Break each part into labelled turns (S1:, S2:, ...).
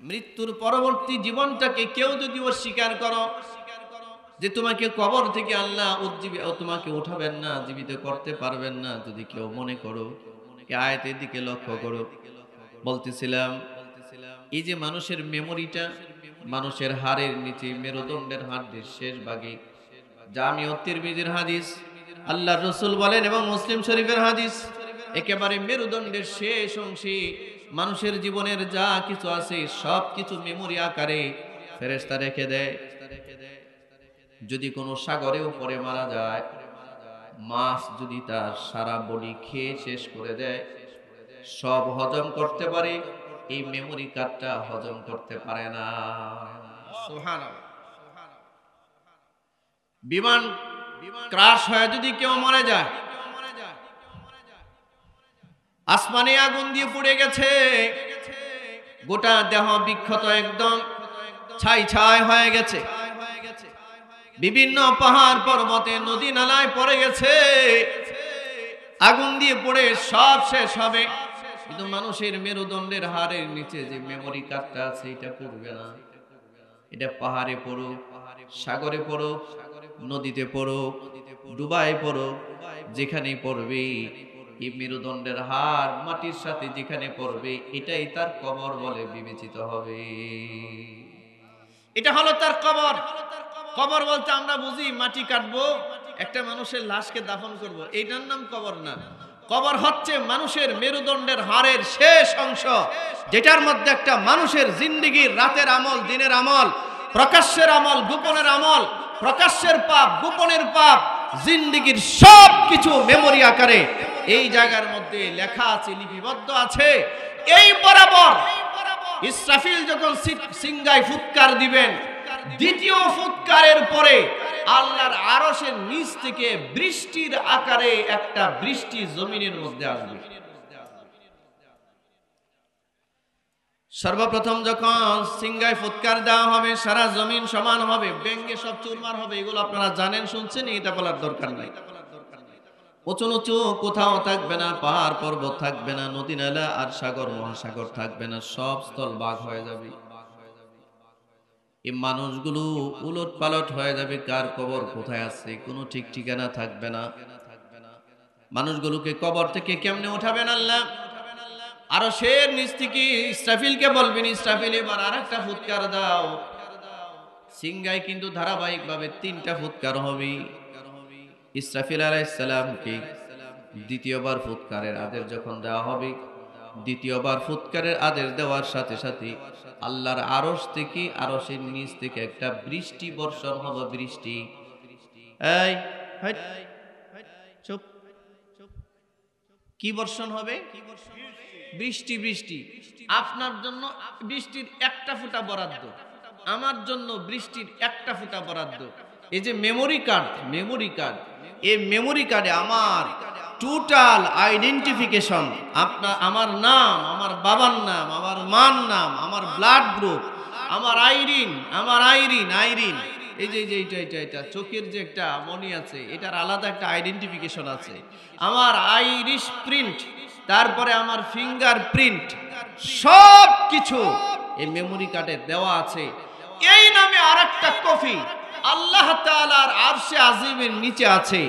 S1: মৃত্যুর পরবর্তী জীবনটাকে কেউ যদি অস্বীকার করো যে তোমাকে কবর থেকে আল্লাহ তোমাকে উঠাবেন না, জীবিত করতে পারবেন না, যদি কেউ মনে করো, এই আয়াতের দিকে লক্ষ্য করো। বলতেছিলাম এই যে মানুষের মেমোরিটা মানুষের হাড়ের নিচে, মেরুদণ্ডের হাড়ের শেষ ভাগে, জামি ও তিরমিজির হাদিস, আল্লাহর রাসূল বলেন এবং মুসলিম শরীফের হাদিস, একেবারে মেরুদণ্ডের শেষ অংশে মানুষের জীবনের যা কিছু আছে সব কিছু মেমোরি আকারে ফেরেশতা রেখে দেয়। যদি কোনো সাগরেও পড়ে মারা যায়, মাছ যদি তার সারা বডি খেয়ে শেষ করে দেয়, সব হজম করতে পারে, এই মেমোরি কার্ডটা হজম করতে পারে না। সুবহানাল্লাহ। বিমান ক্রাশ হয়ে যদি কেউ মরে যায়, আসমানে আগুন দিয়ে পুড়ে গেছে, গোটা দেহ বিক্ষত একদম ছাই ছাই হয়ে গেছে, বিভিন্ন পাহাড় পর্বতে নদী নালায় পড়ে গেছে, আগুন দিয়ে পড়ে সব শেষ হবে, কিন্তু মানুষের মেরুদণ্ডের হাড়ের নিচে যে মেমোরি কার্ডটা আছে এটা পড়বে না। এটা পাহাড়ে পড়ো, সাগরে পড়ো, নদীতে পড়ো, ডুবায় পড়ো, যেখানে পড়বে এই মেরুদণ্ডের হাড় মাটির সাথে যেখানে পড়বে এটাই তার কবর বলে বিবেচিত হবে। এটা হলো তার কবর। কবর বলতে আমরা বুঝি মাটি কাটবো, একটা মানুষের লাশকে দাফন করব, এইটার নাম কবর না। কবর হচ্ছে মানুষের মেরুদণ্ডের হাড়ের শেষ অংশ, যেটার মধ্যে একটা মানুষের জিন্দেগির রাতের আমল, দিনের আমল, প্রকাশ্যের আমল, গোপনের আমল, প্রকাশ্যের পাপ, গোপনের পাপ, জিন্দেগির সব কিছু মেমোরি আকারে এই জায়গার মধ্যে লেখা আছে, লিপিবদ্ধ আছে। এই বরাবর ইসরাফিল যখন সিংগায় ফুৎকার দিবেন, দ্বিতীয় ফুৎকারের পরে আল্লাহর আরশের নিচ থেকে বৃষ্টির আকারে একটা বৃষ্টি জমিনের মধ্যে আসবে। সর্বপ্রথম যখন সিংগায় ফুৎকার দেওয়া হবে, সারা জমিন সমান হবে, ব্যঙ্গে সব চুরমার হবে। এগুলো আপনারা জানেন, শুনছেন, এটা বলার দরকার নাই। উঁচু উঁচু কোথাও থাকবে না, পাহাড় পর্বত থাকবে না, নদী নালা আর সাগর মহাসাগর থাকবে না, সব স্থল বাঘ হয়ে যাবে। এই মানুষগুলো উলট পালট হয়ে যাবে, কার কবর কোথায় আছে কোনো ঠিক ঠিকানা থাকবে না। মানুষগুলোকে কবর থেকে কেমনে উঠাবেন আল্লাহ? আরশের নিচ থেকে ইসরাফিলকে বলবেন, ইসরাফিল এবার আরেকটা ফুৎকার দাও। সিংগায় কিন্তু ধারাবাহিকভাবে 3টা ফুৎকার হবে। ইসরাফিল আলাইহিস সালামকে দ্বিতীয়বার ফুৎকারের আদেশ যখন দেওয়া হবে, দ্বিতীয়বার ফুৎকারের আদেশ দেওয়ার সাথে সাথে আল্লাহর আরশ থেকে, আরশের নিচ থেকে একটা বৃষ্টি বর্ষণ হবে। বৃষ্টি, এই চুপ, কি বর্ষণ হবে? বৃষ্টি। বৃষ্টি আপনার জন্য বৃষ্টির একটা ফোঁটা বরাদ্দ, আমার জন্য বৃষ্টির একটা ফোঁটা বরাদ্দ। এই যে মেমোরি কার্ড, মেমোরি কার্ড, এই মেমোরি কার্ডে আমার টোটাল আইডেন্টিফিকেশন, আপনার, আমার নাম, আমার বাবার নাম, আমার মার নাম, আমার ব্লাড গ্রুপ, আমার আইরিন, আইরিন, এই যে এটা চোখের যে একটা মনি আছে, এটার আলাদা একটা আইডেন্টিফিকেশন আছে, আমার আইরিশ প্রিন্ট, তারপরে আমার ফিঙ্গার প্রিন্ট, সব কিছু এই মেমোরি কার্ডে দেওয়া আছে। এই নামে আরেকটা কপি আল্লাহ তাআলার আরশে আজিমের নিচে আছে।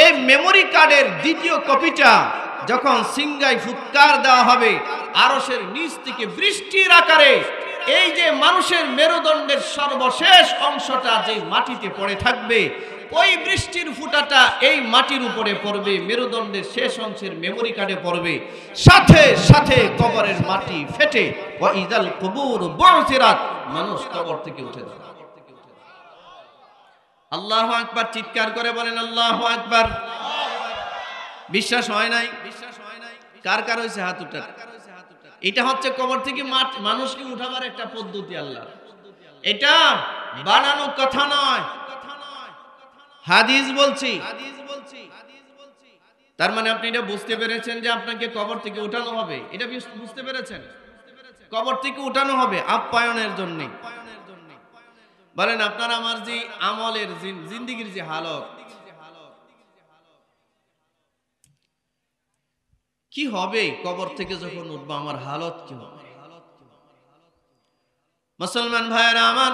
S1: এই মেমোরি কার্ডের দ্বিতীয় কপিটা যখন সিংগায় ফুৎকার দেওয়া হবে, আরশের নিচ থেকে বৃষ্টির আকারে এই যে মানুষের মেরুদণ্ডের সর্বশেষ অংশটা যে মাটিতে পড়ে থাকবে, ওই বৃষ্টির ফুটাটা এই মাটির উপরে পড়বে, মেরুদণ্ডের শেষ অংশের মেমোরি কার্ডে পড়বে, সাথে সাথে কবরের মাটি ফেটে ওয়া ইযাল কুবুর বু'থিরাত, মানুষ কবর থেকে উঠে যাবে। আল্লাহু আকবার, চিৎকার করে বলেন আল্লাহু আকবার। বিশ্বাস হয় নাই? কার কার হইছে হাত উঠান। এটা হচ্ছে কবর থেকে মানুষকে উঠাবার একটা পদ্ধতি আল্লাহ। এটা বানানো কথা নয়, হাদিস বলছি। তার মানে আপনি এটা বুঝতে পেরেছেন যে আপনাকে কবর থেকে উঠানো হবে, এটা বুঝতে পেরেছেন? কবর থেকে উঠানো হবে আপ্যায়নের জন্য। বলেন আপনার আমার যে আমলের জিন্দেগির যে হালত, কি হবে কবর থেকে যখন উঠবো, আমার হালত কি হবে? মুসলমান ভাইয়েরা আমার,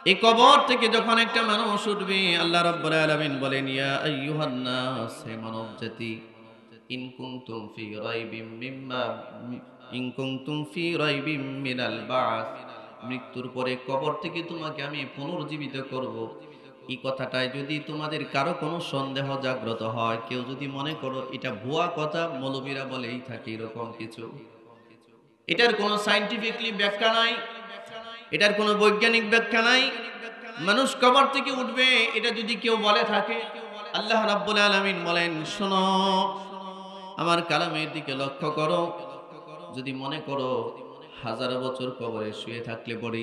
S1: এই কবর থেকে যখন একটা মানুষ উঠবে, আল্লাহ রাব্বুল আলামিন বলেন, ইয়া আইয়ুহান নাস, হে মানব জাতি, ইন কুনতুম ফি রাইবিম মিম্মা ইন কুনতুম ফি রাইবিম মিনাল বা'স, মৃত্যুর পরে কবর থেকে তোমাকে আমি পুনর্জীবিত করব। এই কথাটায় যদি তোমাদের কারো কোনো সন্দেহ জাগ্রত হয়, কেউ যদি মনে করো এটা ভুয়া কথা, মৌলবীরা বলেই থাকে এরকম কিছু, এটার কোনো সায়েন্টিফিকলি ব্যাখ্যা নাই, এটার কোনো বৈজ্ঞানিক ব্যাখ্যা নাই, মানুষ কবর থেকে উঠবে, এটা যদি কেউ বলে থাকে, আল্লাহ রাব্বুল আলামিন বলেন, শোনো, আমার কালামের দিকে লক্ষ্য করো। যদি মনে করো হাজার বছর কবরে শুয়ে থাকলে পরে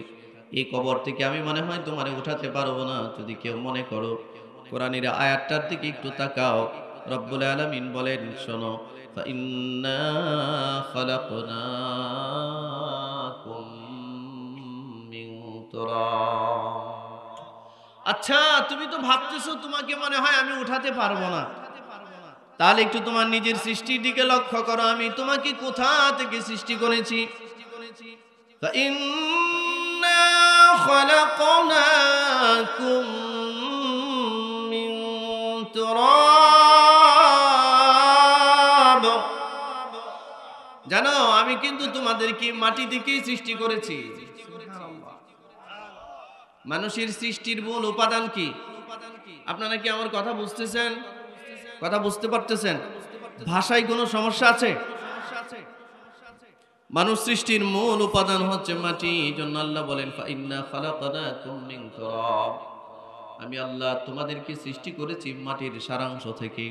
S1: এই কবর থেকে আমি মনে হয় তোমারে উঠাতে পারবো না, যদি কেউ মনে করো, কোরআনের আয়াতটার দিকে একটু তাকাও। রব্বুল আলামিন বলেন, শোনো, فإنا خلقناكم من تراب। আচ্ছা, তুমি তো ভাবতেছো তোমাকে মনে হয় আমি উঠাতে পারবো না, তাহলে একটু তোমার নিজের সৃষ্টির দিকে লক্ষ্য করো, আমি তোমাকে কোথা থেকে সৃষ্টি করেছি। فإنا خلقناكم من تراب। জানো, আমি কিন্তু তোমাদেরকে মাটি থেকেই সৃষ্টি করেছি। মানুষের সৃষ্টির মূল উপাদান কি? আপনারা কি আমার কথা বুঝতেছেন? কথা বুঝতে পারতেছেন? ভাষায় কোনো সমস্যা আছে? মানুষ সৃষ্টির মূল উপাদান হচ্ছে মাটি। এই জন্য আল্লাহ বলেন, ফাইন্না খালাকনাকুম মিন তুরাব, আমি আল্লাহ তোমাদেরকে সৃষ্টি করেছি মাটির সারাংশ থেকে।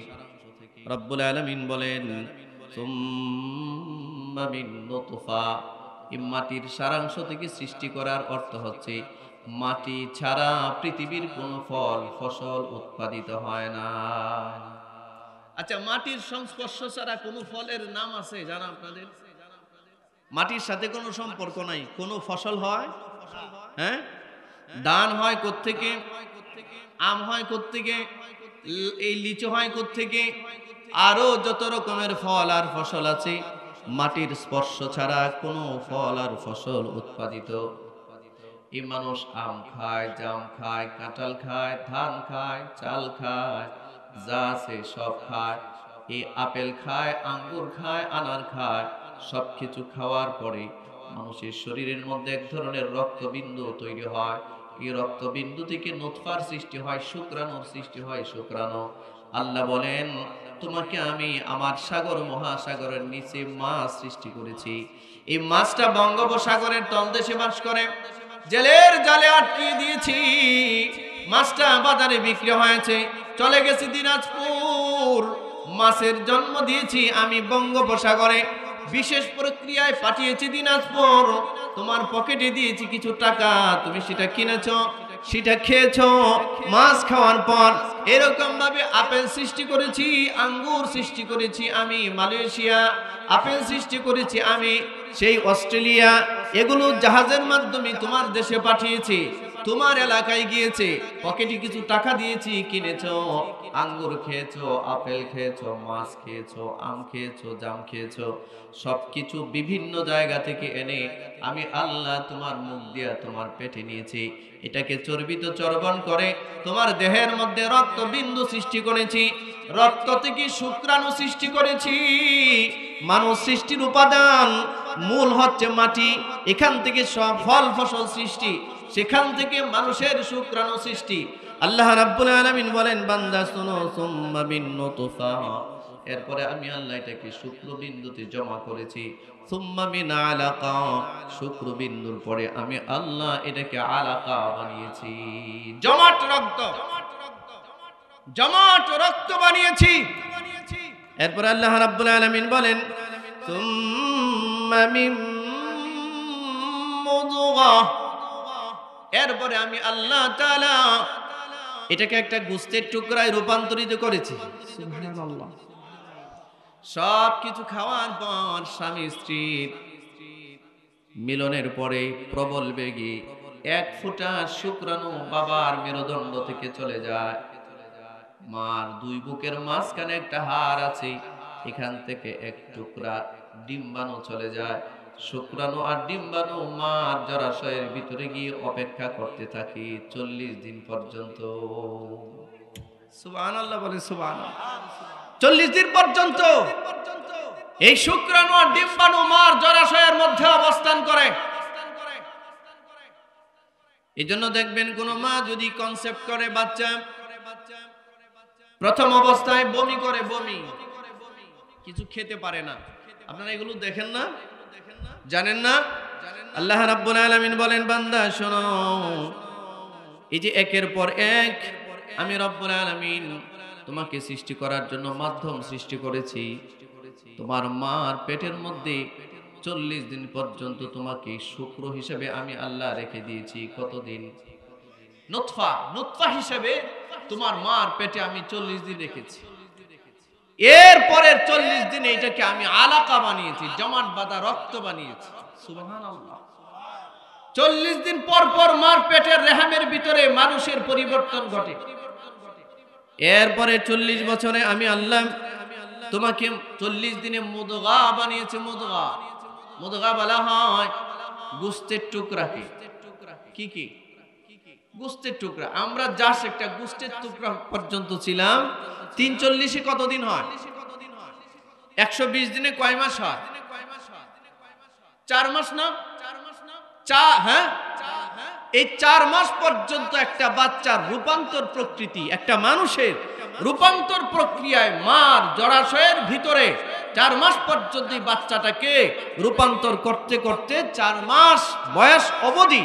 S1: রব্বুল আলামিন বলেন, সুম্মা মিন নুতফা, এই মাটির সারাংশ থেকে সৃষ্টি করার অর্থ হচ্ছে মাটি ছাড়া পৃথিবীর কোনো ফল ফসল উৎপাদিত হয় না। আচ্ছা, মাটির সংস্পর্শ ছাড়া কোনো ফলের নাম আছে জানা আপনাদের? মাটির সাথে কোনো সম্পর্ক নাই, কোনো ফসল হয়? হ্যাঁ, ধান হয় কোত্থেকে, আম হয় কোত্থেকে, এই লিচু হয় কোত্থেকে, আরো যত রকমের ফল আর ফসল আছে, মাটির স্পর্শ ছাড়া কোনো ফল আর ফসল উৎপাদিত। এই মানুষ আম খায়, জাম খায়, কাঁঠাল খায়, ধান খায়, চাল খায়, যা আছে সব খায়। এই আপেল খায়, আঙ্গুর খায়, আনার খায়, সবকিছু খাওয়ার পরে মানুষের শরীরের মধ্যে এক ধরনের রক্তবিন্দু তৈরি হয়। এই রক্তবিন্দু থেকে নুতফার সৃষ্টি হয়, শুক্রাণুর সৃষ্টি হয়, শুক্রাণু। আল্লাহ বলেন, তোমাকে আমি আমার সাগর মহাসাগরের নিচে মাছ সৃষ্টি করেছি। এই মাছটা বঙ্গোপসাগরের তলদেশে বাস করে, জেলের জালে আটকিয়ে দিয়েছি। মাছটা বাজারে বিক্রি হয়েছে, চলে গেছে দিনাজপুর। মাছের জন্ম দিয়েছি আমি বঙ্গোপসাগরে, বিশেষ প্রক্রিয়ায় পাঠিয়েছি দিনাজপুর। তোমার পকেটে দিয়েছি কিছু টাকা, তুমি সেটা কিনেছো, সেটা খেয়েছো। মাছ খাওয়ার পর এরকম ভাবে আপেল সৃষ্টি করেছি, আঙ্গুর সৃষ্টি করেছি আমি মালয়েশিয়া, আপেল সৃষ্টি করেছি আমি সেই অস্ট্রেলিয়া। এগুলো জাহাজের মাধ্যমে তোমার দেশে পাঠিয়েছি, তোমার এলাকায় গিয়েছে, পকেটে কিছু টাকা দিয়েছি, কিনেছো, আঙ্গুর খেয়েছো, আপেল খেয়েছো, মাছ খেয়েছো, আম খেয়েছো, জাম খেয়েছো। সবকিছু বিভিন্ন জায়গা থেকে এনে আমি আল্লাহ তোমার মুখ দিয়া তোমার পেটে নিয়েছি। এটাকে চর্বিত চর্বণ করে তোমার দেহের মধ্যে রক্তবিন্দু সৃষ্টি করেছি, রক্ত থেকে শুক্রাণু সৃষ্টি করেছি। মানুষ সৃষ্টির উপাদান মূল হচ্ছে মাটি, এখান থেকে সব ফল ফসল সৃষ্টি, সেখান থেকে মানুষের শুক্রাণু সৃষ্টি। আল্লাহ রাব্বুল আলামিন বলেন, বান্দা শোনো, সুম্মা মিন নুতফা, এরপরে আমি আল্লাহ এটাকে শুক্রবিন্দুতে জমা করেছি। সুম্মা মিন আলাকা, শুক্রবিন্দুর পরে আমি আল্লাহ এটাকে আলাকা বানিয়েছি, জমাট রক্ত, জমাট রক্ত বানিয়েছি। এরপর আল্লাহ রাব্বুল আলামিন বলেন, সুম্মা মিন মুদগা, এরপরে আমি আল্লাহ তাআলা এটাকে একটা গোশতের টুকরায় রূপান্তরিত করেছি। সুবহানাল্লাহ। সব কিছু খাওয়ার পর স্বামী স্ত্রীর মিলনের পরে প্রবল বেগে এক ফোঁটা শুক্রাণু বাবার মেরুদণ্ড থেকে চলে যায়। মার দুই বুকের মাঝখানে একটা হাড় আছে, এখান থেকে এক টুকরা ডিম্বাণু চলে যায়। শুক্রাণু আর ডিম্বাণু মার জরাশয়ের ভিতরে গিয়ে অপেক্ষা করতে থাকে 40 দিন পর্যন্ত। সুবহানাল্লাহ বলে সুবহানাল্লাহ। 40 দিন পর্যন্ত এই শুক্রাণু আর ডিম্বাণু মার জরাশয়ের মধ্যে অবস্থান করে। এজন্য দেখবেন কোন মা যদি কনসেপ্ট করে বাচ্চা, প্রথম অবস্থায় বমি করে, বমি কিছু খেতে পারে না। আপনারা এগুলো দেখেন না, জানেন না? আল্লাহ রাব্বুল আলামিন বলেন, বান্দা শোনো, এই যে একের পর এক আমি রব্বুল আলামিন তোমাকে সৃষ্টি করার জন্য মাধ্যম সৃষ্টি করেছি। তোমার মার পেটের মধ্যে 40 দিন পর্যন্ত তোমাকে শুক্র হিসেবে আমি আল্লাহ রেখে দিয়েছি। কতদিন? নুতফা, নুতফা হিসেবে তোমার মার পেটে আমি 40 দিন রেখেছি। এরপরের 40 দিন এটাকে আমি আলাকা বানিয়েছি, জমাট বাঁধা রক্ত বানিয়েছি। সুবহানাল্লাহ। 40 দিন পর পর মার পেটের রেহামের ভিতরে মানুষের পরিবর্তন ঘটে। এরপরে 40 বছরে আমি আল্লাহ তোমাকে 40 দিনে মুদগা বানিয়েছে। মুদগা, মুদগা বলা হয় গোশতের টুকরাকে। কি কি? গোশতের টুকরা। আমরা জাস্ট একটা গোশতের টুকরা পর্যন্ত ছিলাম। 340 কতদিন হয়? 120 দিনে কয় মাস হয়? 4 মাস না? হ্যাঁ, এই 4 মাস পর্যন্ত একটা বাচ্চার রূপান্তর প্রকৃতি, একটা মানুষের রূপান্তর প্রক্রিয়ায় মার জরাশয়ের ভিতরে 4 মাস পর্যন্ত এই বাচ্চাটাকে রূপান্তর করতে করতে 4 মাস বয়স অবধি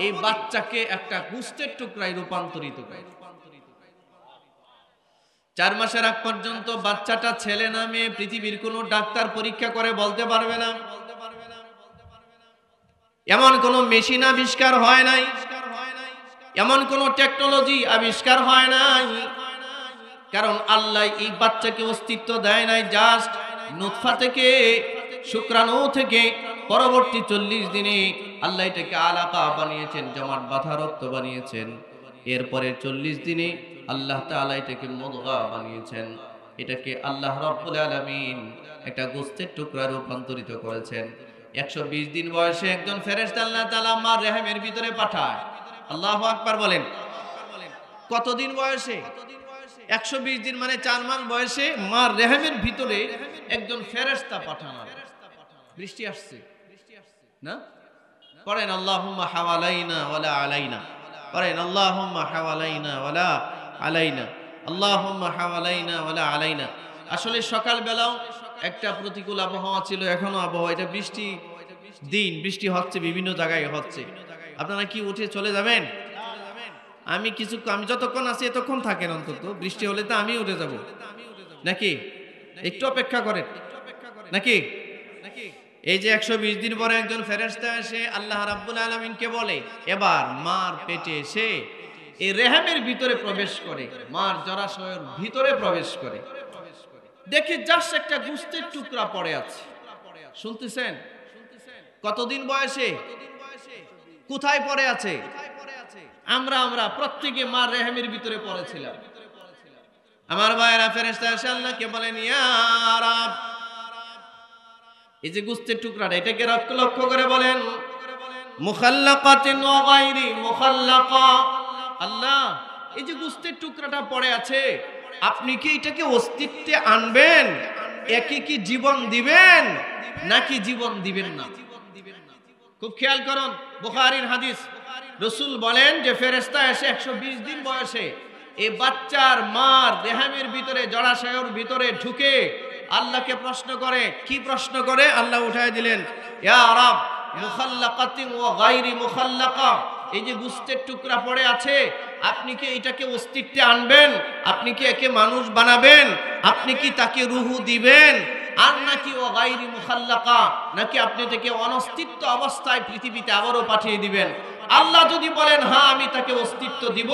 S1: এই বাচ্চাকে একটা গোশতের টুকরায় রূপান্তরিত করে। 4 মাসের আগ পর্যন্ত বাচ্চাটা ছেলে না মেয়ে পৃথিবীর কোনো ডাক্তার পরীক্ষা করে বলতে পারবে না। এমন কোনো মেশিন আবিষ্কার হয় নাই, এমন কোনো টেকনোলজি আবিষ্কার হয় নাই, কারণ আল্লাহ এই বাচ্চাকে অস্তিত্ব দেয় নাই। জাস্ট নুতফা থেকে, শুক্রাণু থেকে পরবর্তী 40 দিনে আল্লাহ এটাকে আলাকা বানিয়েছেন, জমাট বাঁধা রক্ত বানিয়েছেন। এরপরে 40 দিনে আল্লাহ তাআলা এটাকে মুদগা বানিয়েছেন। এটাকে আল্লাহ রাব্বুল আলামিন একটা গোশতের টুকরা রূপান্তরিত করেছেন। 120 দিন বয়সে একজন ফেরেশতা আল্লাহ তাআলা মার রেহেমের ভিতরে পাঠায়। আল্লাহু আকবার বলেন। কতদিন বয়সে? 120 দিন মানে 4 মাস বয়সে মার রেহেমের ভিতরে একজন ফেরেশতা পাঠানো। বৃষ্টি আসছে না? পড়েন আল্লাহুম্মা হাওয়ালাইনা ওয়ালা আলাইনা। পড়েন আল্লাহুম্মা হাওয়ালাইনা ওয়ালা আলাইনা, আল্লাহুম্মা হাওয়ালাইনা ওয়ালা আলাইনা। আসলে সকাল বেলাও একটা প্রতিকূল আবহাওয়া ছিল, এখনো আবহাওয়া, এটা বৃষ্টি দিন, বৃষ্টি হচ্ছে, বিভিন্ন জায়গায় হচ্ছে। আপনারা কি উঠে চলে যাবেন? আমি যতক্ষণ আছি এতক্ষণ থাকেন, অন্তত বৃষ্টি হলে তো আমি উঠে যাব নাকি? একটু অপেক্ষা করেন নাকি? এই যে 120 দিন পরে একজন ফেরেশতা এসে আল্লাহ রাব্বুল আলামিনকে বলে, এবার মার পেটে এসে এই রেহেমের ভিতরে প্রবেশ করে, মার জরাশয়ের ভিতরে প্রবেশ করে, দেখে জাস্ট একটা গোশতের টুকরা পড়ে আছে। শুনতেছেন? কতদিন বয়সে? কোথায় পড়ে আছে? আমরা প্রত্যেকে মার রেহেমের ভিতরে পড়েছিলাম। আমার ভাইরা, ফেরেশতা এসে আল্লাহকে বলেন, ইয়া রাব, এই যে গোশতের টুকরাটা, এটাকে লক্ষ্য করে বলেন, মুখাল্লাকাতিন ওয়া গায়রি মুখাল্লাকা। আল্লাহ, এই যে গোশতের টুকরাটা পড়ে আছে, আপনি কি এটাকে অস্তিত্বে আনবেন? একে কি জীবন দিবেন নাকি জীবন দিবেন না? খুব খেয়াল করুন, বুখারীর হাদিস। রাসূল বলেন যে ফেরেশতা এসে 120 দিন বয়সে এই বাচ্চার মার রেহেমের ভিতরে, জরাশয়ের ভিতরে ঢুকে আল্লাহকে প্রশ্ন করে। কি প্রশ্ন করে? আল্লাহ উঠায় দিলেন, ইয়া রাব, মুখাল্লাকাতিন ওয়া গায়রি মুখাল্লাকা, এই যে গোশতের টুকরা পড়ে আছে, আপনি কি এটাকে অস্তিত্বে আনবেন? আপনি কি একে মানুষ বানাবেন? আপনি কি তাকে রূহ দিবেন? আর নাকি ও গায়রি মুখাল্লাকা, নাকি আপনি তাকে অনস্তিত্ব অবস্থায় পৃথিবীতে আবারও পাঠিয়ে দিবেন? আল্লাহ যদি বলেন হ্যাঁ আমি তাকে অস্তিত্ব দিব,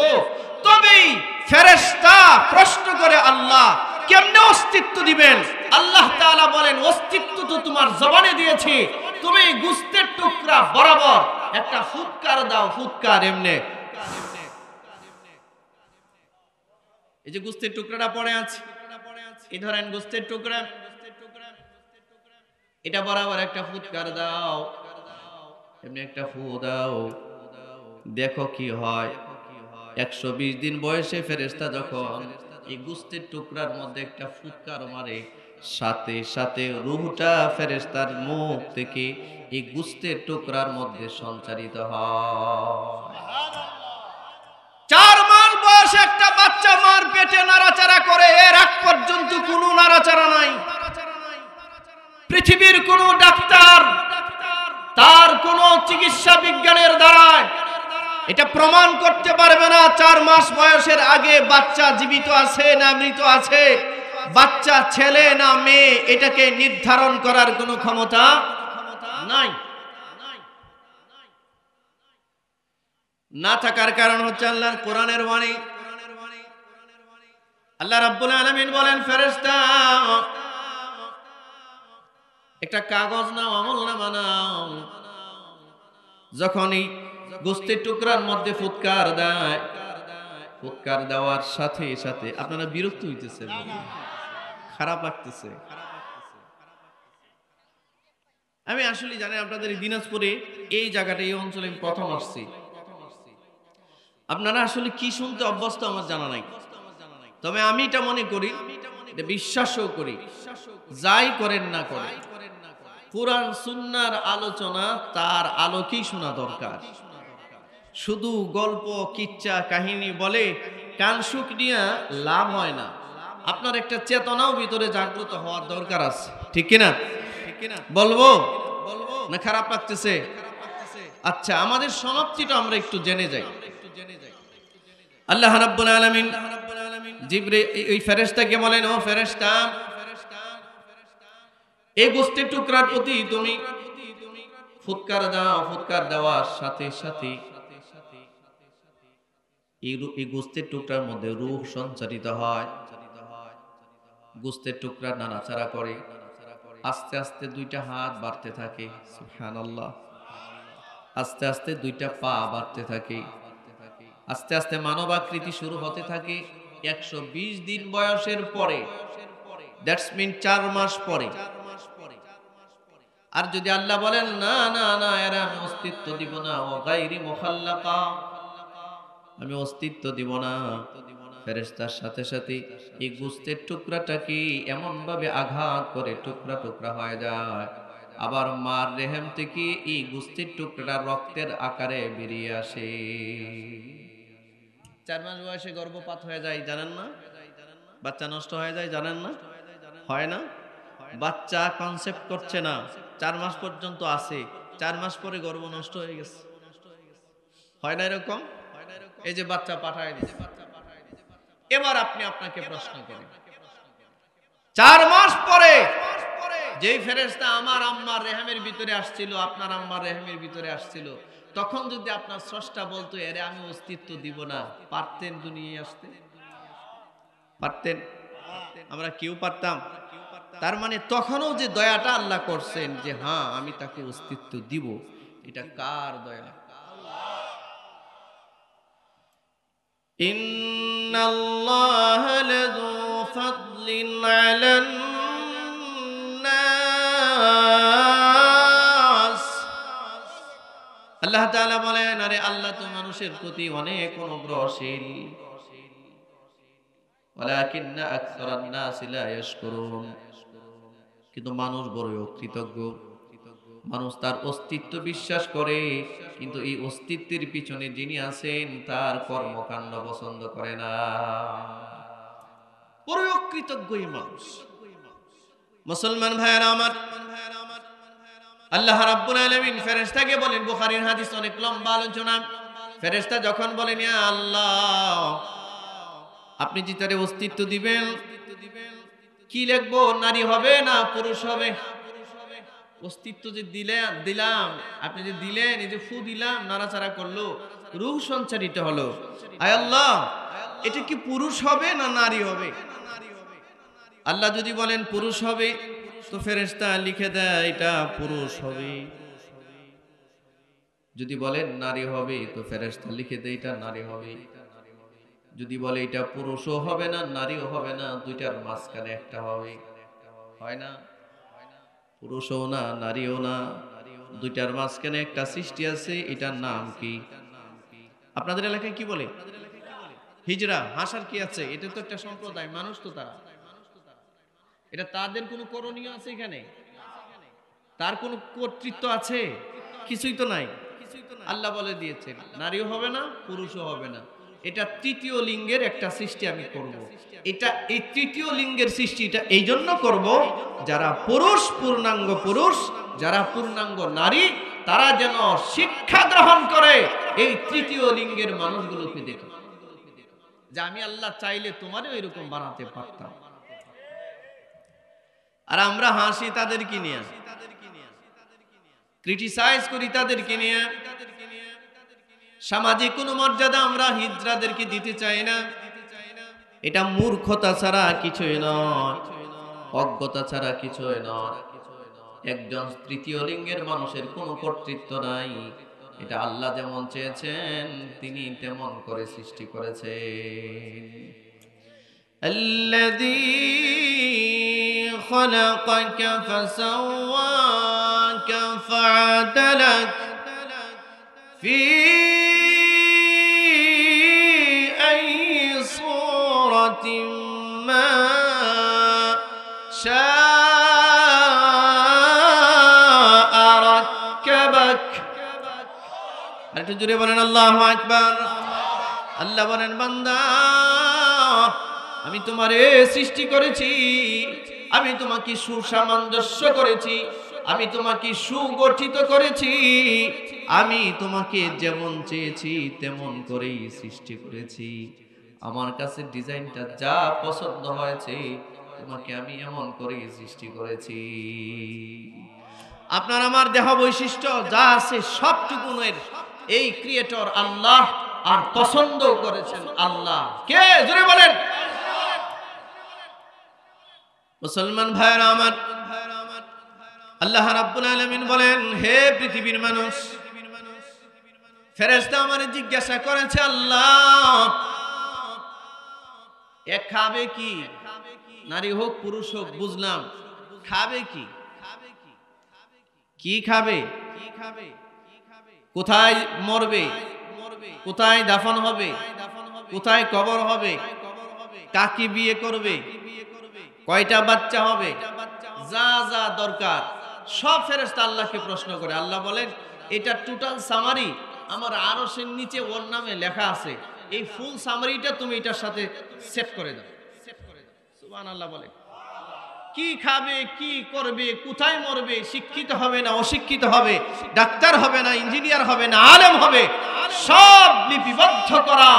S1: তবেই ফেরেশতা প্রশ্ন করে, আল্লাহ কেমনে অস্তিত্ব দিবেন? আল্লাহ তাআলা বলেন, অস্তিত্ব তো তোমার জবানে দিয়েছি, তুমি এই গোশতের টুকরা বরাবর একটা ফুৎকার দাও। ফুৎকার এমনে, এই যে গোশতের টুকরাটা পড়ে আছে, এই ধরেন গোশতের টুকরা, এটা বরাবর একটা ফুৎকার দাও, এমনি একটা ফু দাও, দেখো কি হয়। 120 দিন বয়সে ফেরেশতা যখন এই গোস্তের টুকরার মধ্যে একটা ফুৎকার মারে, সাথে সাথে রূহটা ফেরেশতার মুখ থেকে এই গোস্তের টুকরার মধ্যে সঞ্চারিত হয়। 4 মাস বয়সে একটা বাচ্চা মার পেটে নাড়াচাড়া করে, এর আগ পর্যন্ত কোনো নাড়াচাড়া নাই। পৃথিবীর কোনো ডাক্তার তার কোনো চিকিৎসা বিজ্ঞানের দ্বারা এটা প্রমাণ করতে পারবে না 4 মাস বয়সের আগে বাচ্চা জীবিত আছে না মৃত আছে, বাচ্চা ছেলে না মেয়ে, এটাকে নির্ধারণ করার কোনো ক্ষমতা নাই। না থাকার কারণ হচ্ছে আল্লাহর কোরআনের বাণী। আল্লাহ রাব্বুল আলামিন বলেন, ফেরেশতা একটা কাগজ নাও, আমলনামা নাও, যখনই গোস্তের টুকরার মধ্যে ফুৎকার দেয়, ফুৎকার দেওয়ার সাথে সাথে আপনারা বিরক্ত হইতেছে, খারাপ লাগতেছে। আমি আসলে জানি আপনাদের দিনাজপুরে এই জায়গাটা, এই অঞ্চলে আমি প্রথম আসছি। আপনারা আসলে কি শুনতে অভ্যস্ত আমার জানা নাই, তবে আমি এটা মনে করি, এটা বিশ্বাসও করি, যাই করেন না করেন কোরআন সুন্নাহর আলোচনা তার আলোকেই শোনা দরকার। শুধু গল্প কিচ্ছা কাহিনী বলে কান সুখ নিয়ে লাভ হয় না। আপনার একটা চেতনাও ভিতরে জাগ্রত হওয়ার দরকার আছে, ঠিক কিনা? বলবো না খারাপ লাগতেছে? আচ্ছা, আমাদের সমাপ্তিটা আমরা একটু জেনে যাই। আল্লাহ রাব্বুল আলামিন জিবরিল এই ফেরেশতাকে বলেন, ও ফেরেশতা, এই গোস্তের টুকরার প্রতি তুমি ফুৎকার দাও। ফুৎকার দেওয়ার সাথে সাথে এই গোস্তের টুকরার মধ্যে রূহ সঞ্চারিত হয়। গোস্তের টুকরা নাড়াচাড়া করে, আস্তে আস্তে 2টা হাত বাড়তে থাকে, সুবহানাল্লাহ। আস্তে আস্তে 2টা পা বাড়তে থাকে, আস্তে আস্তে মানবাকৃতি শুরু হতে থাকে। 120 দিন বয়সের পরে, দ্যাটস মিন 4 মাস পরে। আর যদি আল্লাহ বলেন না না না, এরা আমি অস্তিত্ব দিব না, ও গায়রি মুখাল্লাকা, আমি অস্তিত্ব দিব না, ফেরেশতার সাথে সাথে এই গোস্তের টুকরাটাকে এমন ভাবে আঘাত করে টুকরা টুকরা হয়ে যায়। আবার মার রেহেম থেকে এই গোস্তের টুকরাটা রক্তের আকারে বেরিয়ে আসে। 4 মাস বয়সে গর্ভপাত হয়ে যায়, জানেন না? বাচ্চা নষ্ট হয়ে যায়, জানেন না? হয় না? বাচ্চা কনসেপ্ট করছে না, 4 মাস পর্যন্ত আছে, 4 মাস পরে গর্ভ নষ্ট হয়ে গেছে। হয় না এরকম? এই যে বাচ্চা পাঠায় দিয়েছে। এবার আপনি আপনাকে প্রশ্ন করেন, 4 মাস পরে যেই ফেরেশতা আমার আম্মার রেহেমের ভিতরে আসছিল, আপনার আম্মার রেহেমের ভিতরে আসছিল, তখন যদি আপনার স্রষ্টা বলতো এরে আমি অস্তিত্ব দিব না, পারতেন দুনিয়ায় আসতে? পারতেন? আমরা কেউ পারতাম? তার মানে তখনও যে দয়াটা আল্লাহ করছেন যে হ্যাঁ আমি তাকে অস্তিত্ব দিব, এটা কার দয়া? ইন্নাল্লাহ লাযু ফাদলিন আলান নাস। আল্লাহ তাআলা বলেন, আরে আল্লাহ তো মানুষের প্রতি অনেক অনুগ্রহশীল, ওয়ালাকিন্না আকসারান নাস লা ইয়াশকুরুন, কিন্তু মানুষ বড়ই অকৃতজ্ঞ। মানুষ তার অস্তিত্ব বিশ্বাস করে, কিন্তু এই অস্তিত্বের পিছনে যিনি আছেন তার কর্মকাণ্ড পছন্দ করে না। বড়ই অকৃতজ্ঞ এই মানুষ। মুসলমান ভাইয়েরা আমার, আল্লাহ রাব্বুল আলামিন ফেরেশতাকে বলেন, বুখারীর হাদিস, অনেক লম্বা আলোচনা। ফেরেশতা যখন বলেন, ইয়া আল্লাহ, আপনি যে তারে অস্তিত্ব দিবেন, কি লিখবো, নারী হবে না পুরুষ হবে? অস্তিত্ব যে দিলাম, আপনি যে দিলেন, এই যে ফু দিলাম, নাড়াচাড়া করলো, রূহ সঞ্চারিত হলো, আয় আল্লাহ এটা কি পুরুষ হবে না নারী হবে? আল্লাহ যদি বলেন পুরুষ হবে, তো ফেরেশতা লিখে দেয় এটা পুরুষ হবে। যদি বলেন নারী হবে, তো ফেরেশতা লিখে দেয় এটা নারী হবে। যদি বলে এটা পুরুষও হবে না নারীও হবে না, 2টার মাঝখানে একটা হবে। হয় না? পুরুষও না নারীও না, দুইটার মাঝখানে একটা সৃষ্টি আছে, এটার নাম কি? আপনাদের এলাকায় কি বলে? হিজড়া। হাসার কি আছে? এটা তো একটা সম্প্রদায়, মানুষ তো তারা। এটা তাদের কোনো করণীয় আছে এখানে? তার কোনো কর্তৃত্ব আছে? কিছুই তো নাই। আল্লাহ বলে দিয়েছেন নারীও হবে না, পুরুষও হবে না, এটা তৃতীয় লিঙ্গের একটা সৃষ্টি আমি করব। এটা এই তৃতীয় লিঙ্গের সৃষ্টি এটা এই জন্য করব, যারা পুরুষ পূর্ণাঙ্গ পুরুষ, যারা পূর্ণাঙ্গ নারী, তারা যেন শিক্ষা গ্রহণ করে এই তৃতীয় লিঙ্গের মানুষগুলোকে দেখে, যে আমি আল্লাহ চাইলে তোমারও এরকম বানাতে পারতাম। আর আমরা হাসি তাদেরকে নিয়ে, ক্রিটিসাইজ করি তাদেরকে নিয়ে। সামাজিক কোনো মর্যাদা আমরা হিজড়াদেরকে দিতে চাই না। এটা মূর্খতা ছাড়া কিছুই নয়, অজ্ঞতা ছাড়া কিছুই নয়। একজন তৃতীয় লিঙ্গের মানুষের কোনো কর্তৃত্ব নাই। এটা আল্লাহ যেমন চেয়েছেন তিনি তেমন করে সৃষ্টি করেছেন। الذي خلقك فسواك فعدلك في أي صورة ما شاء ركبك। আরেকটু জোরে বলেন আল্লাহু আকবার। আল্লাহ বলেন বান্দা আমি তোমারে সৃষ্টি করেছি, আমি তোমাকে সুসামঞ্জস্য করেছি, আমি তোমাকে সুগঠিত করেছি, আমি তোমাকে যেমন চেয়েছি তেমন করেই সৃষ্টি করেছি। আমার কাছে ডিজাইনটা যা পছন্দ হয়েছে তোমাকে আমি এমন করেই সৃষ্টি করেছি। আপনার আমার দেহ বৈশিষ্ট্য যা আছে সবটুকুনের এই ক্রিয়েটর আল্লাহ, আর পছন্দ করেছেন আল্লাহ। কে? জোরে বলেন। মুসলমান ভাইরা আমার, আল্লাহ রাব্বুল আলামিন বলেন হে পৃথিবীর মানুষ, ফেরেশতা আমারে জিজ্ঞাসা করেছে আল্লাহ এ খাবে কি? নারী হোক পুরুষ হোক বুঝলাম, খাবে কি? কি খাবে? কোথায় মরবে? কোথায় দাফন হবে? কোথায় কবর হবে? কাকে বিয়ে করবে? কয়টা বাচ্চা হবে? যা যা দরকার সব ফেরেশতা আল্লাহকে প্রশ্ন করে। আল্লাহ বলেন এটা টোটাল সামারি আমার আরশের নিচে ওর নামে লেখা আছে, এই ফুল সামারিটা তুমি এটার সাথে সেট করে দাও। সুবহানাল্লাহ। বলে কি খাবে, কি করবে, কোথায় মরবে, শিক্ষিত হবে না অশিক্ষিত হবে, ডাক্তার হবে না ইঞ্জিনিয়ার হবে না আলেম হবে, সব লিপিবদ্ধ করা।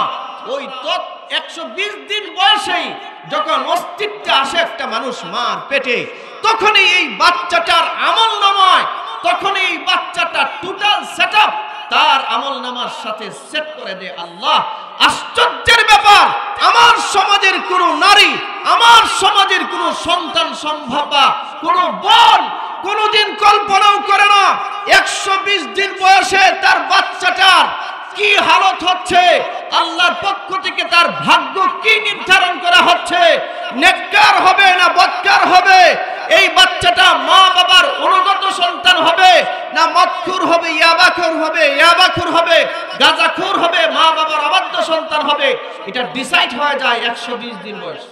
S1: ওই তো 120 দিন বয়সেই যখন অস্তিত্বে আসে একটা মানুষ মার পেটে, তখনই এই বাচ্চাটার আমলনামায়, তখনই এই বাচ্চাটা টোটাল সেটআপ তার আমলনামার সাথে সেট করে দেয় আল্লাহ। আশ্চর্যের ব্যাপার, আমার সমাজের কোন নারী, আমার সমাজের কোন সন্তান সম্ভবা কোন বোন কোনদিন কল্পনাও করে না 120 দিন বয়সে তার বাচ্চাটার কি হালত হচ্ছে, আল্লাহর পক্ষ থেকে তার ভাগ্য কি নির্ধারণ করা হচ্ছে, নেককার হবে না বদকার হবে, এই বাচ্চাটা মা বাবার অনুগত সন্তান হবে না মদখোর হবে, ইয়াবাখোর হবে, ইয়াবাখোর হবে, গাঁজাখোর হবে, মা বাবার অবাধ্য সন্তান হবে, এটা ডিসাইড হয়ে যায় 120 দিন বয়স।